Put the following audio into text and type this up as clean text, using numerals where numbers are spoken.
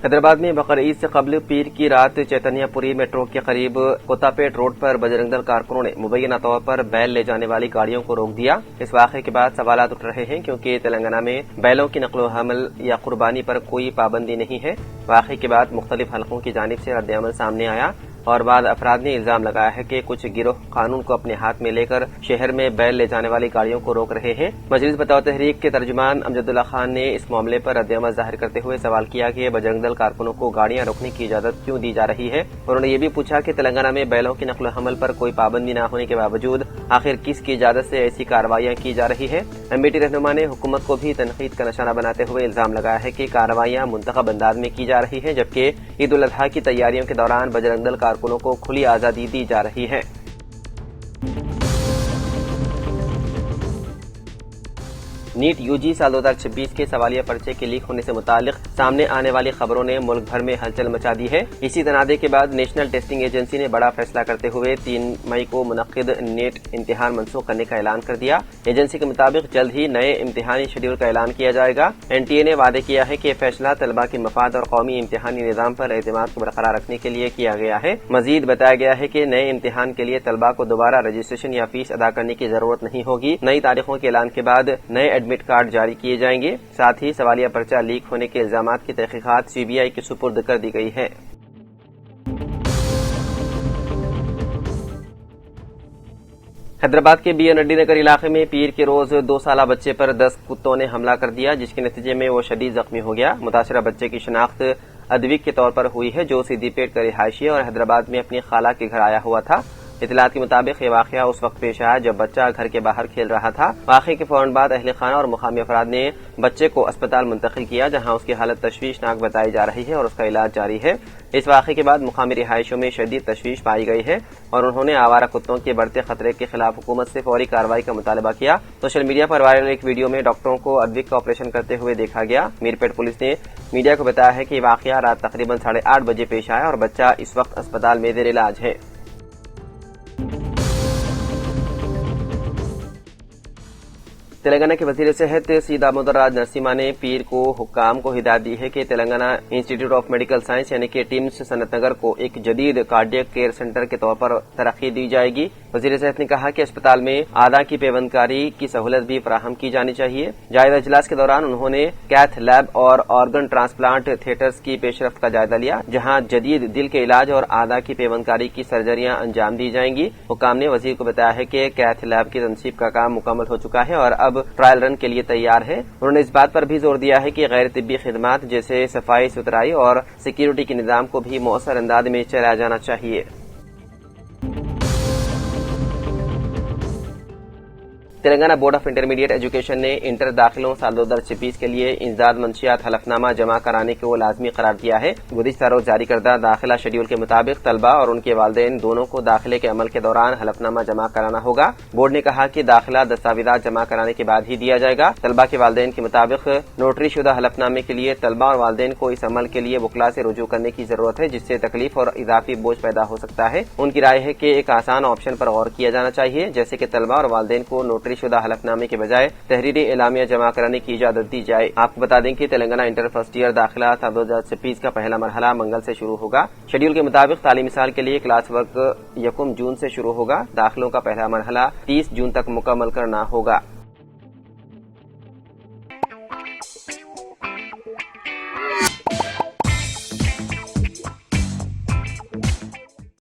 हैदराबाद में बकरीद से कबल पीर की रात चैतन्यपुरी मेट्रो के करीब कोतापेट रोड पर बजरंग दल कारकुनों ने मुबैना तौर पर बैल ले जाने वाली गाड़ियों को रोक दिया। इस वाक़े के बाद सवालात उठ रहे हैं क्योंकि तेलंगाना में बैलों की नकलो हमल या कुर्बानी पर कोई पाबंदी नहीं है। वाक़े के बाद मुख्तलिफ हलकों की जानिब से रद्द-ए-अमल सामने आया और बाद अफराद ने इल्जाम लगाया है कि कुछ गिरोह कानून को अपने हाथ में लेकर शहर में बैल ले जाने वाली गाड़ियों को रोक रहे हैं। मजलिस बचाओ तहरीक के तर्जुमान अमजदुल्ला खान ने इस मामले पर रद्द-ए-अमल जाहिर करते हुए सवाल किया कि बजरंग दल कारकुनों को गाड़ियां रोकने की इजाजत क्यों दी जा रही है। उन्होंने ये भी पूछा कि तेलंगाना में बैलों की नकल हमल पर कोई पाबंदी न होने के बावजूद आखिर किसकी इजाजत से ऐसी कार्रवाइयां की जा रही है। एमबीटी रहनुमा ने हुकूमत को भी तनकीद का निशाना बनाते हुए इल्जाम लगाया है कि कार्रवाइयां मुंतखब अंदाज में की जा रही है, जबकि ईद उल अजहा की तैयारियों के दौरान बजरंग दल कारकुनों को खुली आजादी दी जा रही है। नीट यूजी साल 2026 के सवालिया पर्चे के लीक होने से मुतालिक सामने आने वाली खबरों ने मुल्क भर में हलचल मचा दी है। इसी तनादे के बाद नेशनल टेस्टिंग एजेंसी ने बड़ा फैसला करते हुए 3 मई को मुनक्किद नेट इम्तिहान मनसूख करने का ऐलान कर दिया। एजेंसी के मुताबिक जल्द ही नए इम्तिहानी शेड्यूल का ऐलान किया जाएगा। एनटीए ने वादे किया है कि यह फैसला तलबा के मफाद और कौमी इम्तिहानी निज़ाम पर एतमाद को बरकरार रखने के लिए किया गया है। मजीद बताया गया है कि नए इम्तिहान के लिए तलबा को दोबारा रजिस्ट्रेशन या फीस अदा करने की जरूरत नहीं होगी। नई तारीखों के ऐलान के बाद नए एडमिट कार्ड जारी किए जाएंगे। साथ ही सवालिया पर्चा लीक होने के इल्जामात की तहकीकात सीबीआई के सुपुर्द कर दी गई है। हैदराबाद के बीएन रेड्डी नगर इलाके में पीर के रोज 2 साला बच्चे पर 10 कुत्तों ने हमला कर दिया, जिसके नतीजे में वो शदीद जख्मी हो गया। मुतासिरा बच्चे की शनाख्त अद्विक के तौर पर हुई है, जो सिद्दीपेट का रिहायशी और हैदराबाद में अपनी खाला के घर आया हुआ था। इतलात के मुताबिक ये वाकया उस वक्त पेश आया जब बच्चा घर के बाहर खेल रहा था। वाकये के फौरन बाद अहले खाना और मुकामी अफराद ने बच्चे को अस्पताल मुंतकिल किया, जहां उसकी हालत तशवीशनाक बताई जा रही है और उसका इलाज जारी है। इस वाकये के बाद मुकामी रिहायशों में शदीद तशवीश पाई गई है और उन्होंने आवारा कुत्तों के बढ़ते खतरे के खिलाफ हुकूमत से फौरी कार्रवाई का मुतालबा किया। सोशल मीडिया पर वायरल एक वीडियो में डॉक्टरों को अद्विक का ऑपरेशन करते हुए देखा गया। मीरपेट पुलिस ने मीडिया को बताया है कि वाकया रात तकरीबन 8:30 बजे पेश आया और बच्चा इस वक्त अस्पताल में जेर इलाज है। तेलंगाना के वजीर सेहत सी दामोदर नरसिम्हा ने पीर को हुक्काम को हिदायत दी है कि Telangana institute of medical science यानी कि टिम्स सनत नगर को एक जदीद कार्डियक केयर सेंटर के तौर पर तरक्की दी जाएगी। वजीर सेहत ने कहा कि अस्पताल में आदा की पेवंदकारी की सहूलत भी फराहम की जानी चाहिए। जायजा इजलास के दौरान उन्होंने कैथ लैब और ऑर्गन ट्रांसप्लांट थिएटर्स की पेशरफ्त का जायजा लिया, जहां जदीद दिल के इलाज और आदा की पेवंदकारी की सर्जरियां अंजाम दी जाएंगी। हुक्काम ने वजीर को बताया है कि कैथ लैब की तनसीब का काम मुकम्मल हो चुका है और अब ट्रायल रन के लिए तैयार है। उन्होंने इस बात पर भी जोर दिया है कि गैर तिब्बी खिदमात जैसे सफाई सुथराई और सिक्योरिटी के निजाम को भी मौसर अंदाज में चलाया जाना चाहिए। Telangana board of intermediate education ने इंटर दाखिलों साल 2026 के लिए इंसदाद मंशियात हलफनामा जमा कराने को लाजमी करार दिया है। गुज़िश्ता रोज जारी करदा दाखिला शेड्यूल के मुताबिक तलबा और उनके वालिदैन दोनों को दाखिले के अमल के दौरान हलफनामा जमा कराना होगा। बोर्ड ने कहा कि दाखिला दस्तावेजात जमा कराने के बाद ही दिया जाएगा। तलबा के वालिदैन के मुताबिक नोटरी शुदा हलफनामे के लिए तलबा और वालिदैन को इस अमल के लिए वकला से रुजू करने की जरूरत है, जिससे तकलीफ और इजाफी बोझ पैदा हो सकता है। उनकी राय है कि एक आसान ऑप्शन पर गौर किया जाना चाहिए, जैसे कि तलबा और वालिदैन को नोटरी शुदा हलफनामे के बजाय तहरीरी एलामिया जमा कराने की इजाजत दी जाए। आपको बता दें कि तेलंगाना इंटर फर्स्ट ईयर दाखिला साल 2026 का पहला मरहला मंगल से शुरू होगा। शेड्यूल के मुताबिक तालीमी साल के लिए क्लास वर्क 1 जून से शुरू होगा। दाखिलों का पहला मरहला 30 जून तक मुकम्मल करना होगा।